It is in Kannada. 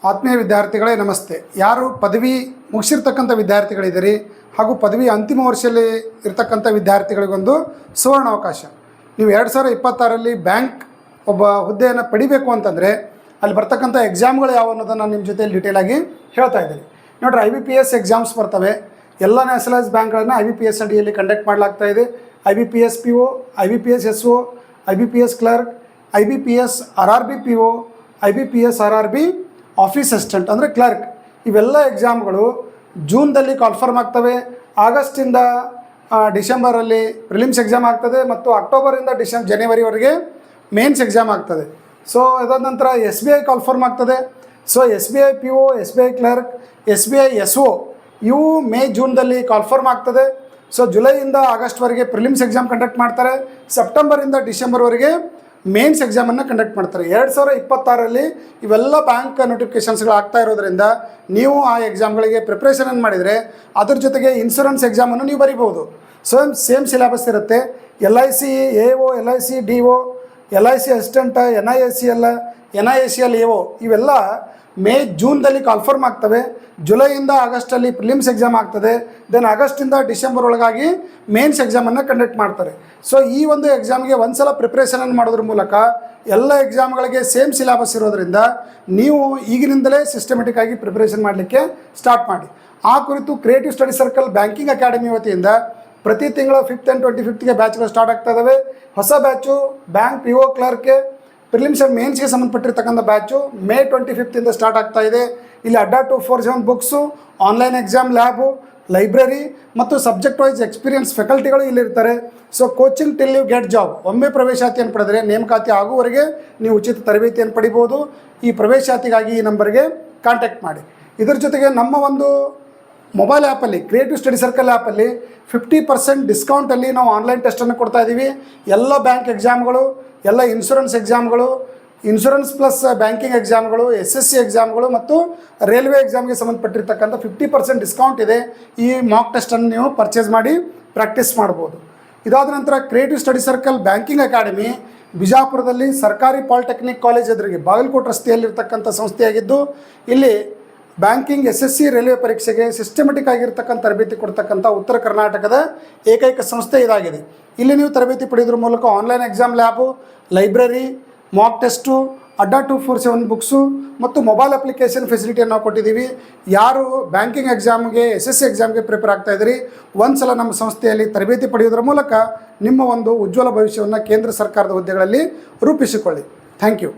ಆತ್ಮೀಯ ವಿದ್ಯಾರ್ಥಿಗಳೇ ನಮಸ್ತೆ. ಯಾರು ಪದವಿ ಮುಗಿಸಿರ್ತಕ್ಕಂಥ ವಿದ್ಯಾರ್ಥಿಗಳಿದ್ದೀರಿ ಹಾಗೂ ಪದವಿ ಅಂತಿಮ ವರ್ಷದಲ್ಲಿ ಇರತಕ್ಕಂಥ ವಿದ್ಯಾರ್ಥಿಗಳಿಗೊಂದು ಸುವರ್ಣಾವಕಾಶ. ನೀವು 2026ರಲ್ಲಿ ಬ್ಯಾಂಕ್ ಒಬ್ಬ ಹುದ್ದೆಯನ್ನು ಪಡಿಬೇಕು ಅಂತಂದರೆ ಅಲ್ಲಿ ಬರ್ತಕ್ಕಂಥ ಎಕ್ಸಾಮ್ಗಳು ಯಾವ ಅನ್ನೋದನ್ನು ನಾನು ನಿಮ್ಮ ಜೊತೆಯಲ್ಲಿ ಡೀಟೇಲಾಗಿ ಹೇಳ್ತಾ ಇದ್ದೀನಿ. ನೋಡಿರಿ, IBPS ಎಕ್ಸಾಮ್ಸ್ ಬರ್ತವೆ. ಎಲ್ಲ ನ್ಯಾಷನಲೈಸ್ ಬ್ಯಾಂಕ್ಗಳನ್ನು IBPS ಅಡಿಯಲ್ಲಿ ಕಂಡಕ್ಟ್ ಮಾಡಲಾಗ್ತಾ ಇದೆ. IBPS PO, IBPS SO, IBPS clerk, IBPS RRB PO, IBPS RRB office assistant ಅಂದರೆ ಕ್ಲರ್ಕ್. ಇವೆಲ್ಲ ಎಕ್ಸಾಮ್ಗಳು ಜೂನ್ದಲ್ಲಿ ಕಾಲ್ಫರ್ಮ್ ಆಗ್ತವೆ. ಆಗಸ್ಟಿಂದ ಡಿಸೆಂಬರಲ್ಲಿ ಪ್ರಿಲಿಮ್ಸ್ ಎಕ್ಸಾಮ್ ಆಗ್ತದೆ ಮತ್ತು ಅಕ್ಟೋಬರಿಂದ ಜನವರಿವರೆಗೆ ಮೇನ್ಸ್ ಎಕ್ಸಾಮ್ ಆಗ್ತದೆ. ಸೊ ಅದಾದ ನಂತರ SBI ಕಾಲ್ಫರ್ಮ್ ಆಗ್ತದೆ. So SBI PO, SBI clerk, SBI SO ಇವು ಜೂನ್ದಲ್ಲಿ ಕಾಲ್ಫರ್ಮ್ ಆಗ್ತದೆ. ಸೊ ಜುಲೈಯಿಂದ ಆಗಸ್ಟ್ವರೆಗೆ ಪ್ರಿಲಿಮ್ಸ್ ಎಕ್ಸಾಮ್ ಕಂಡಕ್ಟ್ ಮಾಡ್ತಾರೆ. ಸೆಪ್ಟೆಂಬರಿಂದ ಡಿಸೆಂಬರ್ವರೆಗೆ ಮೇನ್ಸ್ ಎಕ್ಸಾಮನ್ನು ಕಂಡಕ್ಟ್ ಮಾಡ್ತಾರೆ. 2026ರಲ್ಲಿ ಇವೆಲ್ಲ ಬ್ಯಾಂಕ್ ನೋಟಿಫಿಕೇಷನ್ಸ್ಗಳು ಆಗ್ತಾ ಇರೋದ್ರಿಂದ ನೀವು ಆ ಎಕ್ಸಾಮ್ಗಳಿಗೆ ಪ್ರಿಪ್ರೇಷನನ್ನು ಮಾಡಿದರೆ ಅದ್ರ ಜೊತೆಗೆ ಇನ್ಶೂರೆನ್ಸ್ ಎಕ್ಸಾಮನ್ನು ನೀವು ಬರಿಬೋದು. ಸೇಮ್ ಸಿಲೆಬಸ್ ಇರುತ್ತೆ. LIC AO, LIC DO, LIC assistant, NIACL, NIACL AO ಇವೆಲ್ಲ ಜೂನ್ದಲ್ಲಿ ಕಾಲ್ಫರ್ಮ್ ಆಗ್ತವೆ. ಜುಲೈಯಿಂದ ಆಗಸ್ಟಲ್ಲಿ ಪ್ರಿಲಿಮ್ಸ್ ಎಕ್ಸಾಮ್ ಆಗ್ತದೆ. ದೆನ್ ಆಗಸ್ಟಿಂದ ಡಿಸೆಂಬರ್ ಒಳಗಾಗಿ ಮೇನ್ಸ್ ಎಕ್ಸಾಮನ್ನು ಕಂಡಕ್ಟ್ ಮಾಡ್ತಾರೆ. ಸೊ ಈ ಒಂದು ಎಕ್ಸಾಮ್ಗೆ ಒಂದು ಸಲ ಪ್ರಿಪ್ರೇಷನನ್ನು ಮಾಡೋದ್ರ ಮೂಲಕ ಎಲ್ಲ ಎಕ್ಸಾಮ್ಗಳಿಗೆ ಸೇಮ್ ಸಿಲೆಬಸ್ ಇರೋದರಿಂದ ನೀವು ಈಗಿನಿಂದಲೇ ಸಿಸ್ಟಮೆಟಿಕ್ ಆಗಿ ಪ್ರಿಪ್ರೇಷನ್ ಮಾಡಲಿಕ್ಕೆ ಸ್ಟಾರ್ಟ್ ಮಾಡಿ. ಆ ಕುರಿತು creative study circle banking academy ವತಿಯಿಂದ ಪ್ರತಿ ತಿಂಗಳ 5th and 25th ಬ್ಯಾಚ್ಗಳು ಸ್ಟಾರ್ಟ್ ಆಗ್ತಾ ಇದ್ದಾವೆ. ಹೊಸ ಬ್ಯಾಚು ಬ್ಯಾಂಕ್ PO ಕ್ಲರ್ಕ್ಗೆ ಪ್ರಿಲಿಮ್ಸ್ ಆ್ಯಂಡ್ ಮೇನ್ಸ್ಗೆ ಸಂಬಂಧಪಟ್ಟಿರ್ತಕ್ಕಂಥ ಬ್ಯಾಚು May 25th ಸ್ಟಾರ್ಟ್ ಆಗ್ತಾ ಇದೆ. ಇಲ್ಲಿ Adda 247 books, online exam lab, library ಮತ್ತು ಸಬ್ಜೆಕ್ಟ್ ವೈಸ್ ಎಕ್ಸ್ಪೀರಿಯನ್ಸ್ ಫ್ಯಾಕಲ್ಟಿಗಳು ಇಲ್ಲಿರ್ತಾರೆ. So coaching till you get job. ಒಮ್ಮೆ ಪ್ರವೇಶಾತಿಯನ್ನು ಪಡೆದರೆ ನೇಮಕಾತಿ ಆಗುವವರೆಗೆ ನೀವು ಉಚಿತ ತರಬೇತಿಯನ್ನು ಪಡಿಬೋದು. ಈ ಪ್ರವೇಶಾತಿಗಾಗಿ ಈ ನಂಬರ್ಗೆ ಕಾಂಟ್ಯಾಕ್ಟ್ ಮಾಡಿ. ಇದರ ಜೊತೆಗೆ ನಮ್ಮ ಒಂದು ಮೊಬೈಲ್ ಆ್ಯಪಲ್ಲಿ ಕ್ರಿಯೇಟಿವ್ ಸ್ಟಡಿ ಸರ್ಕಲ್ ಆ್ಯಪಲ್ಲಿ 50% ಡಿಸ್ಕೌಂಟಲ್ಲಿ ನಾವು ಆನ್ಲೈನ್ ಟೆಸ್ಟನ್ನು ಕೊಡ್ತಾ ಇದ್ದೀವಿ. ಎಲ್ಲ ಬ್ಯಾಂಕ್ ಎಕ್ಸಾಮ್ಗಳು, ಎಲ್ಲ ಇನ್ಶೂರೆನ್ಸ್ ಎಕ್ಸಾಮ್ಗಳು, ಇನ್ಶೂರೆನ್ಸ್ ಪ್ಲಸ್ ಬ್ಯಾಂಕಿಂಗ್ ಎಕ್ಸಾಮ್ಗಳು, SSC ಎಕ್ಸಾಮ್ಗಳು ಮತ್ತು ರೈಲ್ವೆ ಎಕ್ಸಾಮ್ಗೆ ಸಂಬಂಧಪಟ್ಟಿರ್ತಕ್ಕಂಥ 50% ಡಿಸ್ಕೌಂಟ್ ಇದೆ. ಈ ಮಾಕ್ ಟೆಸ್ಟನ್ನು ನೀವು ಪರ್ಚೇಸ್ ಮಾಡಿ ಪ್ರಾಕ್ಟೀಸ್ ಮಾಡ್ಬೋದು. ಇದಾದ ನಂತರ creative study circle banking academy ಬಿಜಾಪುರದಲ್ಲಿ ಸರ್ಕಾರಿ ಪಾಲಿಟೆಕ್ನಿಕ್ ಕಾಲೇಜ್ ಎದುರಿಗೆ ಬಾಗಲಕೋಟೆ ರಸ್ತೆಯಲ್ಲಿರ್ತಕ್ಕಂಥ ಸಂಸ್ಥೆಯಾಗಿದ್ದು, ಇಲ್ಲಿ ಬ್ಯಾಂಕಿಂಗ್, SSC, ರೈಲ್ವೆ ಪರೀಕ್ಷೆಗೆ ಸಿಸ್ಟಮೆಟಿಕ್ ಆಗಿರ್ತಕ್ಕಂಥ ತರಬೇತಿ ಕೊಡ್ತಕ್ಕಂಥ ಉತ್ತರ ಕರ್ನಾಟಕದ ಏಕೈಕ ಸಂಸ್ಥೆ ಇದಾಗಿದೆ. ಇಲ್ಲಿ ನೀವು ತರಬೇತಿ ಪಡೆಯೋದ್ರ ಮೂಲಕ online exam lab, library, mock test, Adda 247 books ಮತ್ತು ಮೊಬೈಲ್ ಅಪ್ಲಿಕೇಶನ್ ಫೆಸಿಲಿಟಿಯನ್ನು ನಾವು ಕೊಟ್ಟಿದ್ದೀವಿ. ಯಾರು ಬ್ಯಾಂಕಿಂಗ್ ಎಕ್ಸಾಮ್ಗೆ, SSC ಎಕ್ಸಾಮ್ಗೆ ಪ್ರಿಪೇರ್ ಆಗ್ತಾಯಿದ್ದೀರಿ, ಒಂದು ಸಲ ನಮ್ಮ ಸಂಸ್ಥೆಯಲ್ಲಿ ತರಬೇತಿ ಪಡೆಯೋದ್ರ ಮೂಲಕ ನಿಮ್ಮ ಒಂದು ಉಜ್ವಲ ಭವಿಷ್ಯವನ್ನು ಕೇಂದ್ರ ಸರ್ಕಾರದ ಹುದ್ದೆಗಳಲ್ಲಿ ರೂಪಿಸಿಕೊಳ್ಳಿ. Thank you.